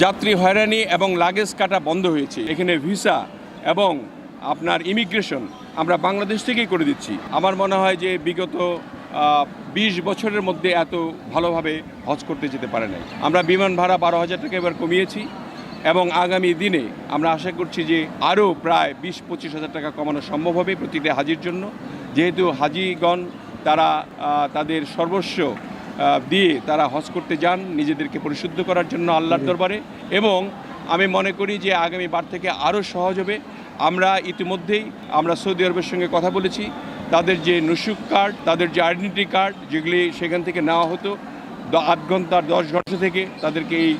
যাত্রী হয়রানি এবং লাগেজ কাটা বন্ধ হয়েছে। এখানে ভিসা এবং আপনার ইমিগ্রেশন আমরা বাংলাদেশ থেকেই করে দিচ্ছি। আমার মনে হয় যে বিগত 20 বছরের মধ্যে এত ভালোভাবে হজ করতে যেতে পারে নাই। আমরা বিমান ভাড়া 12,000 টাকা এবার কমিয়েছি এবং আগামী দিনে আমরা আশা করছি যে আরও প্রায় 20-25 হাজার টাকা কমানো সম্ভব হবে প্রতিটা হাজির জন্য, যেহেতু হাজিগণ তারা তাদের সর্বস্ব দিয়ে তারা হজ করতে যান নিজেদেরকে পরিশুদ্ধ করার জন্য আল্লাহর দরবারে। এবং আমি মনে করি যে আগামী বার থেকে আরও সহজ হবে। আমরা ইতিমধ্যেই সৌদি আরবের সঙ্গে কথা বলেছি, তাদের যে নুসুক কার্ড, তাদের যে আইডেন্টিটি কার্ড যেগুলি সেখান থেকে নেওয়া হতো 8 ঘন্টা 10 ঘন্টা থেকে তাদেরকে এই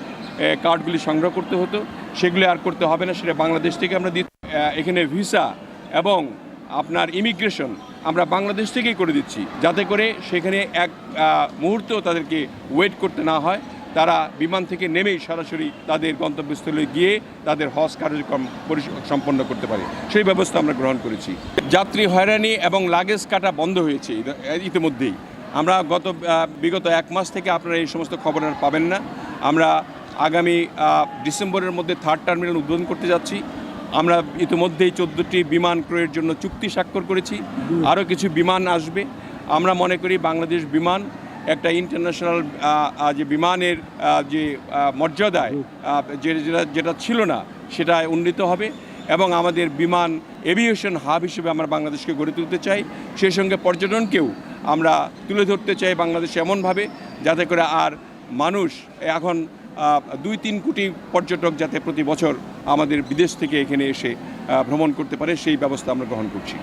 কার্ডগুলি সংগ্রহ করতে হতো, সেগুলি আর করতে হবে না, সেটা বাংলাদেশ থেকে আমরা এখানে ভিসা এবং আপনার ইমিগ্রেশন আমরা বাংলাদেশ থেকেই করে দিচ্ছি, যাতে করে সেখানে এক মুহূর্ত তাদেরকে ওয়েট করতে না হয়। তারা বিমান থেকে নেমেই সরাসরি তাদের গন্তব্যস্থলে গিয়ে তাদের হজ কার্যক্রম সম্পন্ন করতে পারে, সেই ব্যবস্থা আমরা গ্রহণ করেছি। যাত্রী হয়রানি এবং লাগেজ কাটা বন্ধ হয়েছে ইতিমধ্যেই। আমরা বিগত 1 মাস থেকে আপনারা এই সমস্ত খবর আর পাবেন না। আমরা আগামী ডিসেম্বরের মধ্যে 3rd টার্মিনাল উদ্বোধন করতে যাচ্ছি। আমরা ইতিমধ্যেই 14টি বিমান ক্রয়ের জন্য চুক্তি স্বাক্ষর করেছি, আরও কিছু বিমান আসবে। আমরা মনে করি বাংলাদেশ বিমান একটা ইন্টারন্যাশনাল যে বিমানের যে মর্যাদায় যেটা ছিল না সেটা উন্নীত হবে এবং আমাদের বিমান এভিয়েশন হাব হিসেবে আমরা বাংলাদেশকে গড়ে তুলতে চাই। সেই সঙ্গে পর্যটনকেও আমরা তুলে ধরতে চাই বাংলাদেশে এমনভাবে যাতে করে আর মানুষ এখন 2-3 কোটি পর্যটক যাতে প্রতি বছর আমাদের বিদেশ থেকে এখানে এসে ভ্রমণ করতে পারে, সেই ব্যবস্থা আমরা গ্রহণ করছি।